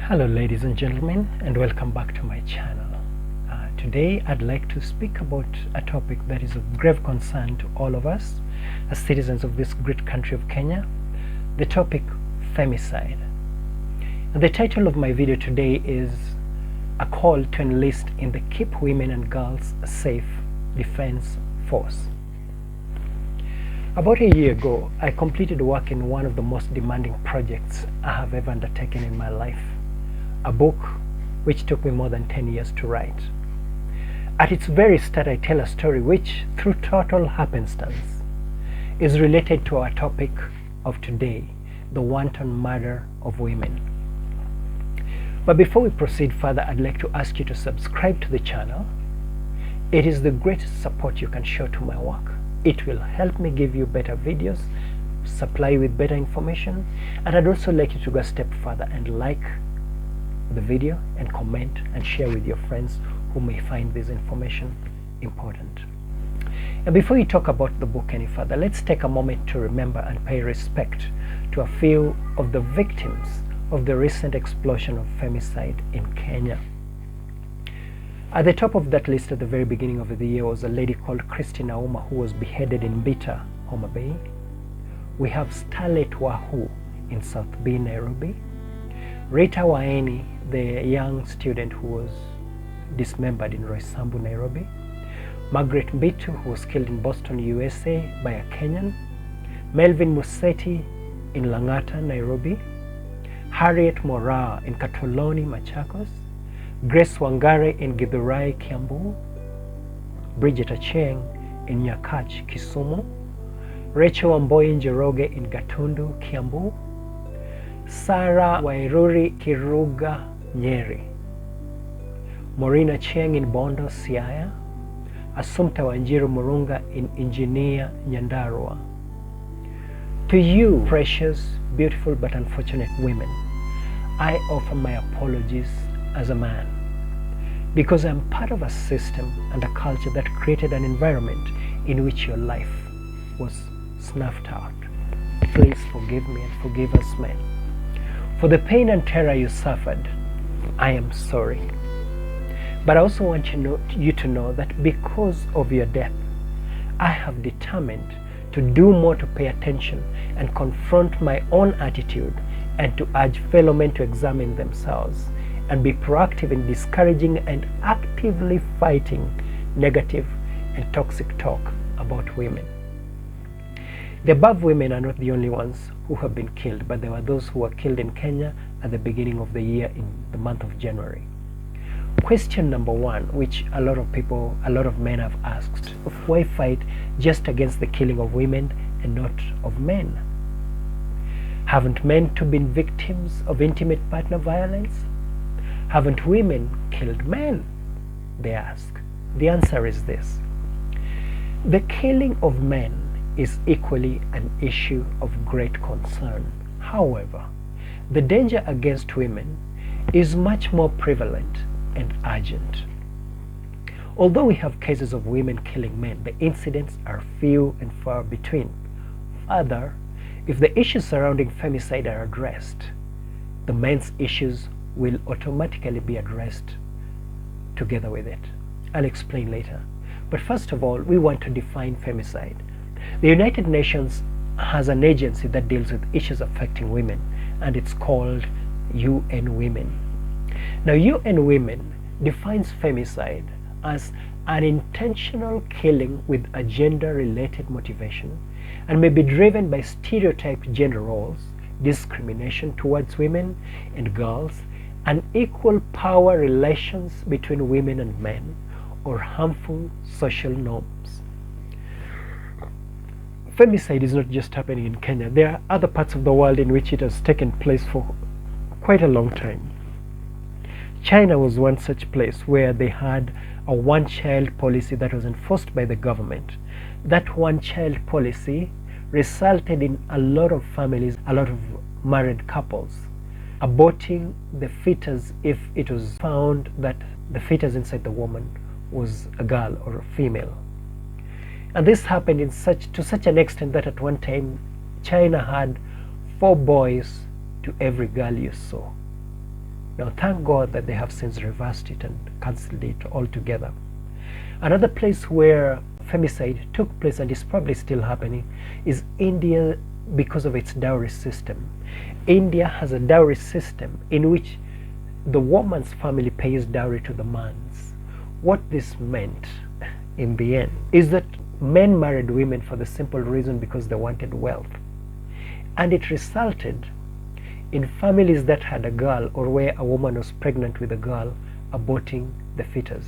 Hello ladies and gentlemen, and welcome back to my channel. Today I'd like to speak about a topic that is of grave concern to all of us as citizens of this great country of Kenya, the topic femicide. And the title of my video today is a call to enlist in the Keep Women and Girls Safe Defense Force. About a year ago, I completed work in one of the most demanding projects I have ever undertaken in my life. A book which took me more than 10 years to write. At its very start, I tell a story which, through total happenstance, is related to our topic of today, the wanton murder of women. But before we proceed further, I'd like to ask you to subscribe to the channel. It is the greatest support you can show to my work. It will help me give you better videos, supply you with better information, and I'd also like you to go a step further and like the video and comment and share with your friends who may find this information important. And before you talk about the book any further, let's take a moment to remember and pay respect to a few of the victims of the recent explosion of femicide in Kenya. At the top of that list at the very beginning of the year was a lady called Christina Auma, who was beheaded in Bita, Homa Bay. We have Starlet Wahu in South B, Nairobi. Rita Waeni, the young student who was dismembered in Roysambu, Nairobi. Margaret Mbitu, who was killed in Boston, USA by a Kenyan. Melvin Museti in Langata, Nairobi. Harriet Moraa in Katoloni, Machakos. Grace Wangare in Githurai, Kiambu. Bridget Acheng in Nyakach, Kisumu. Rachel Wamboi Njoroge in Gatundu, Kiambu. Sarah Wairuri Kiruga, Nyeri. Morina Cheng in Bondo, Siaya. Assumpta Wanjiru Murunga in Engineer, Nyandarua. To you, precious, beautiful but unfortunate women, I offer my apologies as a man, because I'm part of a system and a culture that created an environment in which your life was snuffed out. Please forgive me and forgive us men. For the pain and terror you suffered, I am sorry. But I also want you to know that because of your death, I have determined to do more to pay attention and confront my own attitude, and to urge fellow men to examine themselves and be proactive in discouraging and actively fighting negative and toxic talk about women. The above women are not the only ones who have been killed, but there were those who were killed in Kenya at the beginning of the year in the month of January. Question number one, which a lot of men have asked, why fight just against the killing of women and not of men? Haven't men too been victims of intimate partner violence? Haven't women killed men? They ask. The answer is this: the killing of men is equally an issue of great concern. However, the danger against women is much more prevalent and urgent. Although we have cases of women killing men, the incidents are few and far between. Further, if the issues surrounding femicide are addressed, the men's issues will automatically be addressed together with it. I'll explain later. But first of all, we want to define femicide. The United Nations has an agency that deals with issues affecting women, and it's called UN Women. Now, UN Women defines femicide as an intentional killing with a gender-related motivation and may be driven by stereotyped gender roles, discrimination towards women and girls, unequal power relations between women and men, or harmful social norms. Femicide is not just happening in Kenya. There are other parts of the world in which it has taken place for quite a long time. China was one such place where they had a one-child policy that was enforced by the government. That one-child policy resulted in a lot of families, a lot of married couples, aborting the fetus if it was found that the fetus inside the woman was a girl or a female. And this happened to such an extent that at one time China had 4 boys to every girl you saw. Now, thank God that they have since reversed it and cancelled it altogether. Another place where femicide took place and is probably still happening is India, because of its dowry system. India has a dowry system in which the woman's family pays dowry to the man's. What this meant in the end is that men married women for the simple reason because they wanted wealth. And it resulted in families that had a girl, or where a woman was pregnant with a girl, aborting the fetus.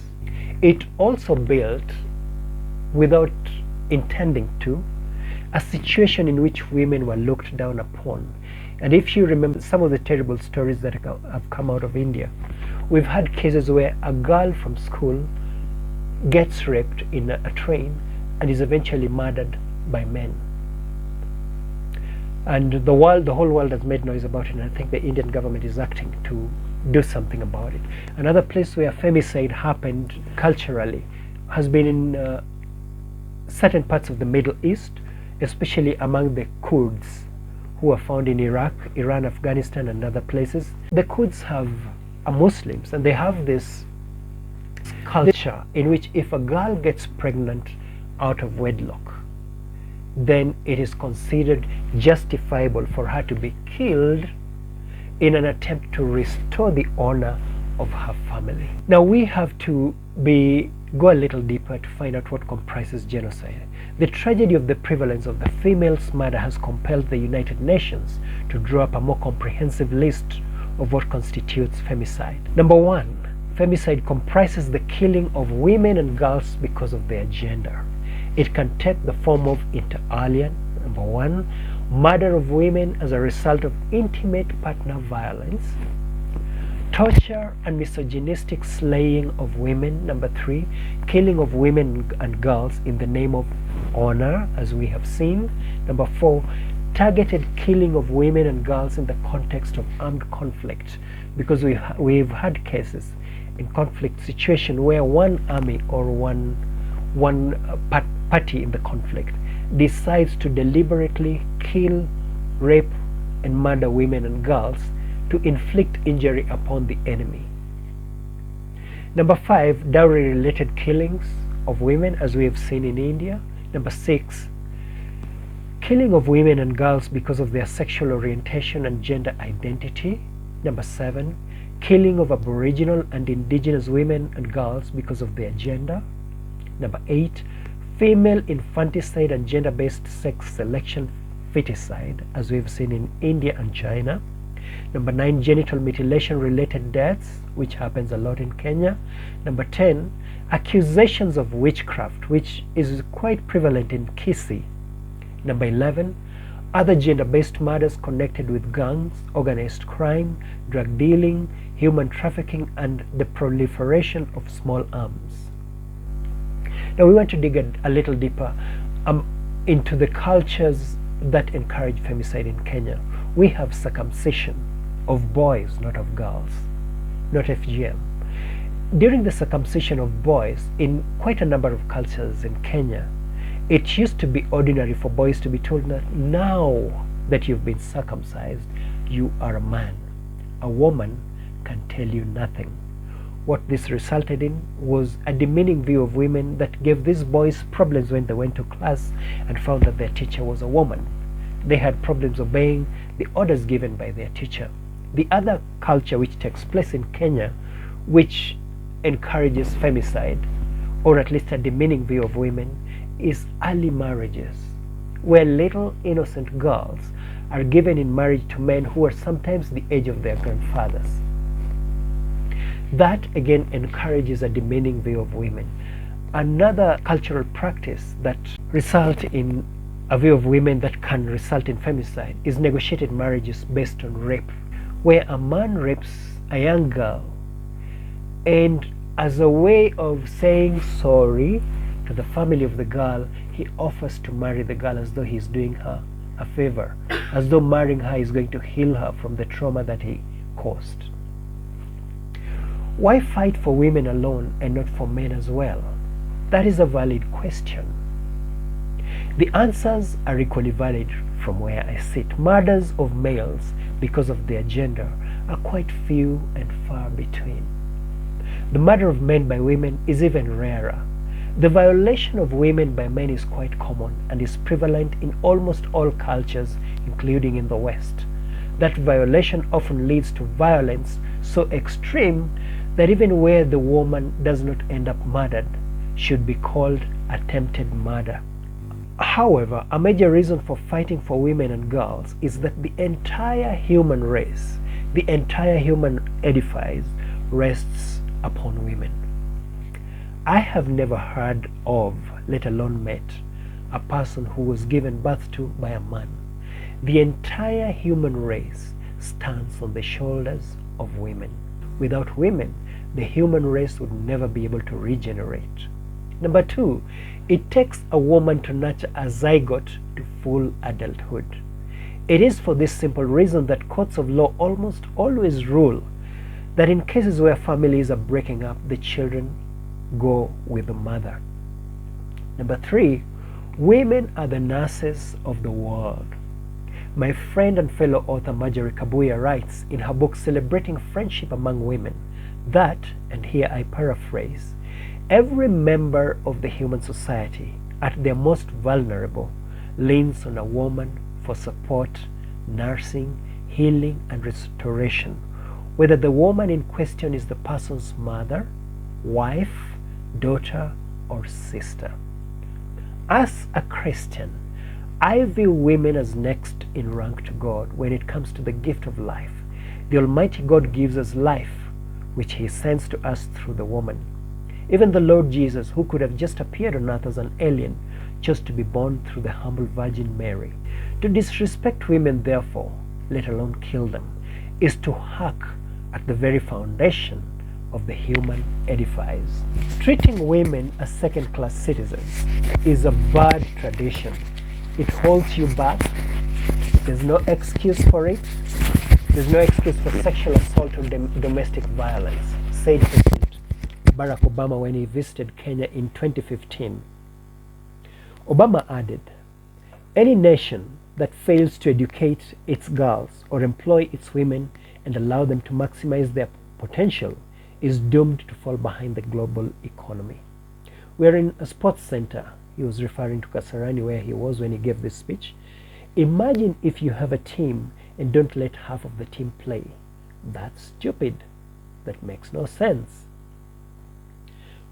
It also built, without intending to, a situation in which women were looked down upon. And if you remember some of the terrible stories that have come out of India, we've had cases where a girl from school gets raped in a train and is eventually murdered by men. And the whole world has made noise about it, and I think the Indian government is acting to do something about it. Another place where femicide happened culturally has been in certain parts of the Middle East, especially among the Kurds, who are found in Iraq, Iran, Afghanistan, and other places. The Kurds are Muslims, and they have this culture in which if a girl gets pregnant out of wedlock, then it is considered justifiable for her to be killed in an attempt to restore the honor of her family. Now we have to go a little deeper to find out what comprises genocide. The tragedy of the prevalence of the female's murder has compelled the United Nations to draw up a more comprehensive list of what constitutes femicide. Number one, femicide comprises the killing of women and girls because of their gender. It can take the form of inter alia, number one, murder of women as a result of intimate partner violence, torture and misogynistic slaying of women, number three, killing of women and girls in the name of honor, as we have seen, number four, targeted killing of women and girls in the context of armed conflict, because we've had cases in conflict situation where one army or one party in the conflict decides to deliberately kill, rape, and murder women and girls to inflict injury upon the enemy. Number five, dowry-related killings of women, as we have seen in India. Number six, killing of women and girls because of their sexual orientation and gender identity. Number seven, killing of Aboriginal and Indigenous women and girls because of their gender. Number eight, female infanticide and gender-based sex selection feticide, as we've seen in India and China. Number nine, genital mutilation-related deaths, which happens a lot in Kenya. Number 10, accusations of witchcraft, which is quite prevalent in Kisii. Number 11, other gender-based murders connected with gangs, organized crime, drug dealing, human trafficking, and the proliferation of small arms. Now we want to dig a little deeper into the cultures that encourage femicide in Kenya. We have circumcision of boys, not of girls, not FGM. During the circumcision of boys in quite a number of cultures in Kenya, it used to be ordinary for boys to be told that now that you've been circumcised, you are a man. A woman can tell you nothing. What this resulted in was a demeaning view of women that gave these boys problems when they went to class and found that their teacher was a woman. They had problems obeying the orders given by their teacher. The other culture which takes place in Kenya, which encourages femicide, or at least a demeaning view of women, is early marriages, where little innocent girls are given in marriage to men who are sometimes the age of their grandfathers. That again encourages a demeaning view of women. Another cultural practice that results in a view of women that can result in femicide is negotiated marriages based on rape, where a man rapes a young girl, and as a way of saying sorry to the family of the girl, he offers to marry the girl as though he's doing her a favor, as though marrying her is going to heal her from the trauma that he caused. Why fight for women alone and not for men as well? That is a valid question. The answers are equally valid from where I sit. Murders of males because of their gender are quite few and far between. The murder of men by women is even rarer. The violation of women by men is quite common and is prevalent in almost all cultures, including in the West. That violation often leads to violence so extreme that even where the woman does not end up murdered, should be called attempted murder. However, a major reason for fighting for women and girls is that the entire human race, the entire human edifice, rests upon women. I have never heard of, let alone met, a person who was given birth to by a man. The entire human race stands on the shoulders of women. Without women, the human race would never be able to regenerate. Number two, it takes a woman to nurture a zygote to full adulthood. It is for this simple reason that courts of law almost always rule that in cases where families are breaking up, the children go with the mother. Number three, women are the nurses of the world. My friend and fellow author Marjorie Kabuya writes in her book Celebrating Friendship Among Women that, and here I paraphrase, every member of the human society at their most vulnerable leans on a woman for support, nursing, healing, and restoration, whether the woman in question is the person's mother, wife, daughter, or sister. As a Christian, I view women as next in rank to God when it comes to the gift of life. The Almighty God gives us life, which He sends to us through the woman. Even the Lord Jesus, who could have just appeared on earth as an alien, chose to be born through the humble Virgin Mary. To disrespect women, therefore, let alone kill them, is to hack at the very foundation of the human edifice. Treating women as second-class citizens is a bad tradition. It holds you back. There's no excuse for it. There's no excuse for sexual assault or domestic violence, said President Barack Obama when he visited Kenya in 2015. Obama added, "Any nation that fails to educate its girls or employ its women and allow them to maximize their potential is doomed to fall behind the global economy." We are in a sports center. He was referring to Kasarani where he was when he gave this speech. Imagine if you have a team and don't let half of the team play. That's stupid. That makes no sense.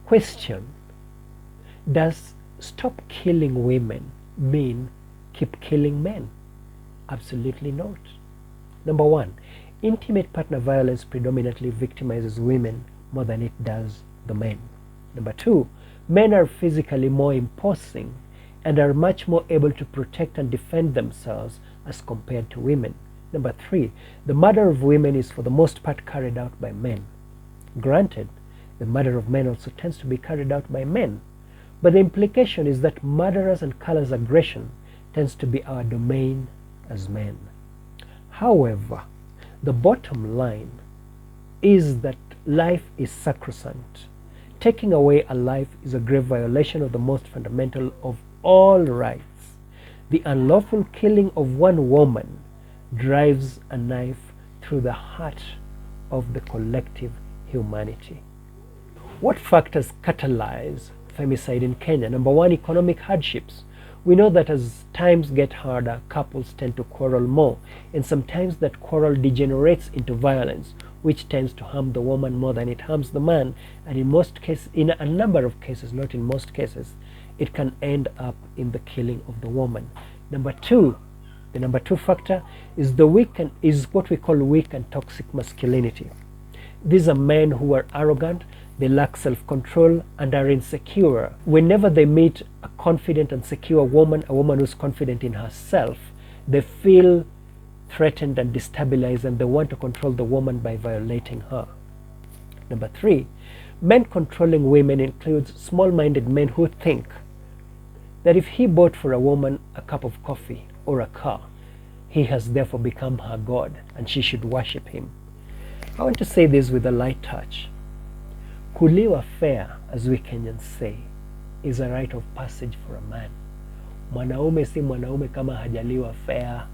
Question: does stop killing women mean keep killing men? Absolutely not. Number one, intimate partner violence predominantly victimizes women more than it does the men. Number two, men are physically more imposing and are much more able to protect and defend themselves as compared to women. Number three, the murder of women is for the most part carried out by men. Granted, the murder of men also tends to be carried out by men, but the implication is that murderers and callous aggression tends to be our domain as men. However, the bottom line is that life is sacrosanct. Taking away a life is a grave violation of the most fundamental of all rights. The unlawful killing of one woman drives a knife through the heart of the collective humanity. What factors catalyze femicide in Kenya? Number one, economic hardships. We know that as times get harder, couples tend to quarrel more, and sometimes that quarrel degenerates into violence, which tends to harm the woman more than it harms the man, and in most cases, in a number of cases, not in most cases, it can end up in the killing of the woman. Number two, the number two factor is what we call weak and toxic masculinity. These are men who are arrogant, they lack self-control, and are insecure. Whenever they meet a confident and secure woman, a woman who's confident in herself, they feel threatened and destabilized, and they want to control the woman by violating her. Number three, men controlling women includes small-minded men who think that if he bought for a woman a cup of coffee or a car, he has therefore become her god and she should worship him. I want to say this with a light touch. Kuliwa fair, as we Kenyans say, is a rite of passage for a man. Mwanaume si mwanaume kama hajaliwa fair.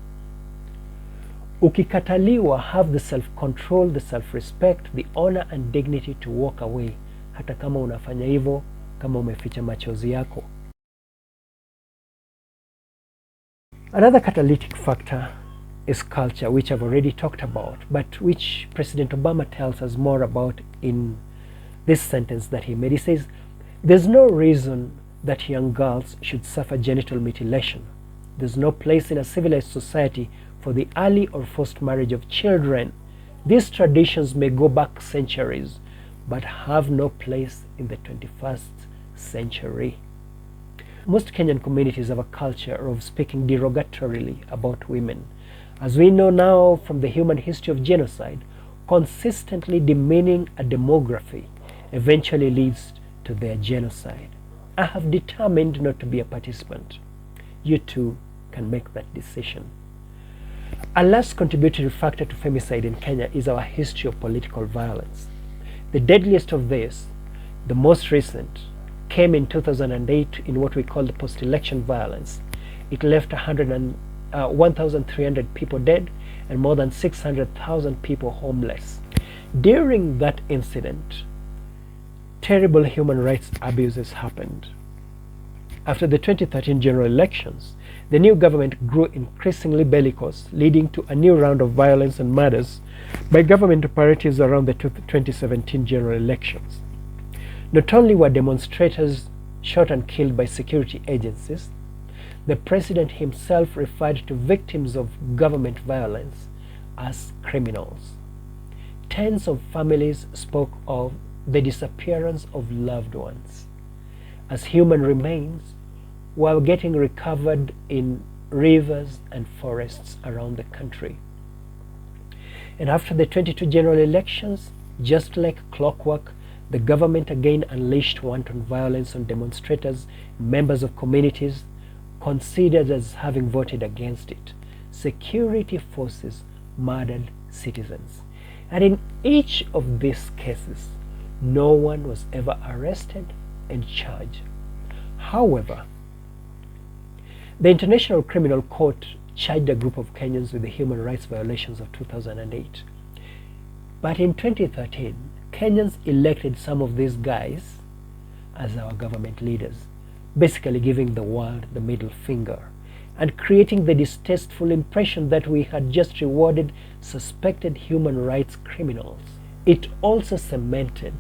Ukikataliwa, have the self-control, the self-respect, the honor and dignity to walk away, hata kama unafanya hivyo kama umeficha machozi yako. Another catalytic factor is culture, which I've already talked about, but which President Obama tells us more about in this sentence that he made. He says, "There's no reason that young girls should suffer genital mutilation. There's no place in a civilized society for the early or forced marriage of children. These traditions may go back centuries, but have no place in the 21st century." Most Kenyan communities have a culture of speaking derogatorily about women. As we know now from the human history of genocide, consistently demeaning a demography eventually leads to their genocide. I have determined not to be a participant. You too can make that decision. A last contributory factor to femicide in Kenya is our history of political violence. The deadliest of this, the most recent, came in 2008 in what we call the post-election violence. It left 1,300 people dead and more than 600,000 people homeless. During that incident, terrible human rights abuses happened. After the 2013 general elections, the new government grew increasingly bellicose, leading to a new round of violence and murders by government operatives around the 2017 general elections. Not only were demonstrators shot and killed by security agencies, the president himself referred to victims of government violence as criminals. Tens of families spoke of the disappearance of loved ones as human remains were getting recovered in rivers and forests around the country. And after the 22 general elections, just like clockwork, the government again unleashed wanton violence on demonstrators, members of communities considered as having voted against it. Security forces murdered citizens. And in each of these cases, no one was ever arrested and charged. However, the International Criminal Court charged a group of Kenyans with the human rights violations of 2008. But in 2013, Kenyans elected some of these guys as our government leaders, basically giving the world the middle finger and creating the distasteful impression that we had just rewarded suspected human rights criminals. It also cemented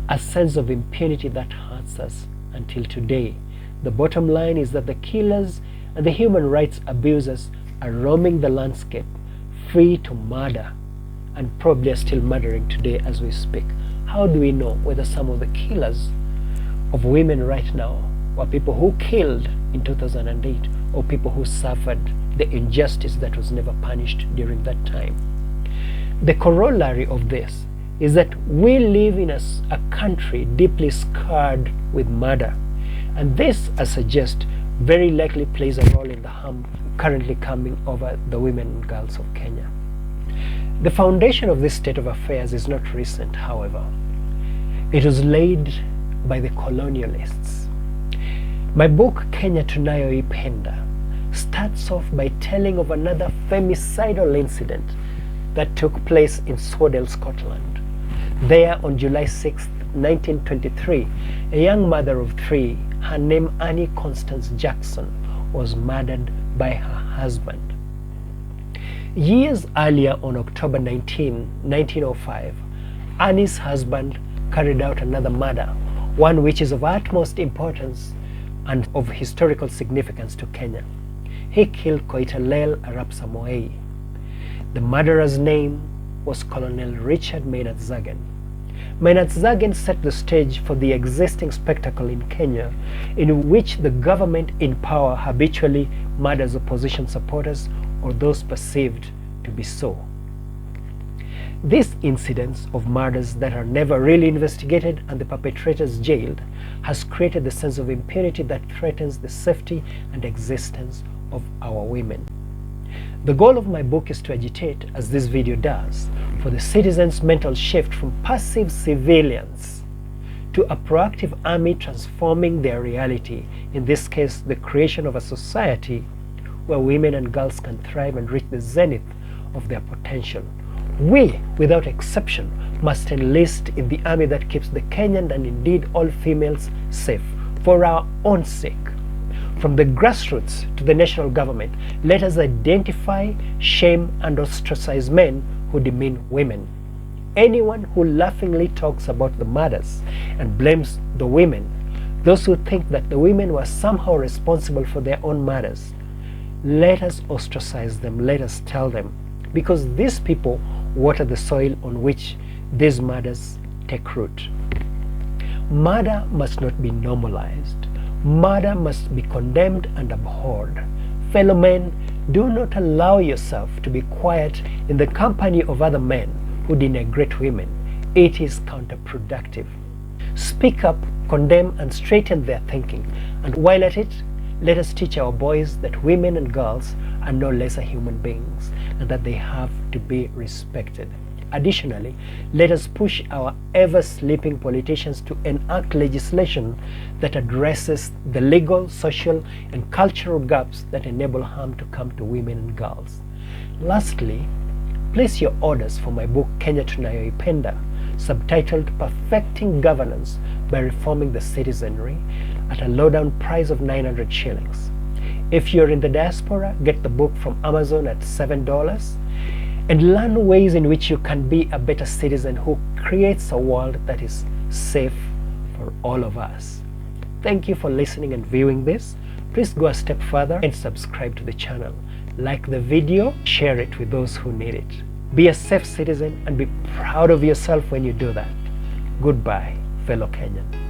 a sense of impunity that hurts us until today. The bottom line is that the killers and the human rights abusers are roaming the landscape, free to murder, and probably are still murdering today as we speak. How do we know whether some of the killers of women right now were people who killed in 2008 or people who suffered the injustice that was never punished during that time? The corollary of this is that we live in a country deeply scarred with murder, and this, I suggest, very likely plays a role in the harm currently coming over the women and girls of Kenya. The foundation of this state of affairs is not recent, however. It was laid by the colonialists. My book, Kenya Tunayoipenda, starts off by telling of another femicidal incident that took place in Swaddle, Scotland. There, on July 6, 1923, a young mother of three, her name Annie Constance Jackson, was murdered by her husband. Years earlier, on October 19, 1905, Annie's husband carried out another murder, one which is of utmost importance and of historical significance to Kenya. He killed Koitalel Arap Samoei. The murderer's name was Colonel Richard Maynard Zagen. Maynard Zagen set the stage for the existing spectacle in Kenya, in which the government in power habitually murders opposition supporters or those perceived to be so. This incidence of murders that are never really investigated and the perpetrators jailed has created the sense of impunity that threatens the safety and existence of our women. The goal of my book is to agitate, as this video does, for the citizens' mental shift from passive civilians to a proactive army transforming their reality, in this case the creation of a society where women and girls can thrive and reach the zenith of their potential. We, without exception, must enlist in the army that keeps the Kenyan and indeed all females safe for our own sake. From the grassroots to the national government, let us identify, shame, and ostracize men who demean women. Anyone who laughingly talks about the murders and blames the women, those who think that the women were somehow responsible for their own murders, let us ostracize them, let us tell them, because these people water the soil on which these murders take root. Murder must not be normalized. Murder must be condemned and abhorred. Fellow men, do not allow yourself to be quiet in the company of other men who denigrate women. It is counterproductive. Speak up, condemn, and straighten their thinking. And while at it, let us teach our boys that women and girls are no lesser human beings and that they have to be respected. Additionally, let us push our ever-sleeping politicians to enact legislation that addresses the legal, social, and cultural gaps that enable harm to come to women and girls. Lastly, place your orders for my book Kenya Tunayoipenda, subtitled Perfecting Governance by Reforming the Citizenry, at a low-down price of 900 shillings. If you're in the diaspora, get the book from Amazon at $7 and learn ways in which you can be a better citizen who creates a world that is safe for all of us. Thank you for listening and viewing this. Please go a step further and subscribe to the channel. Like the video, share it with those who need it. Be a safe citizen and be proud of yourself when you do that. Goodbye, fellow Kenyan.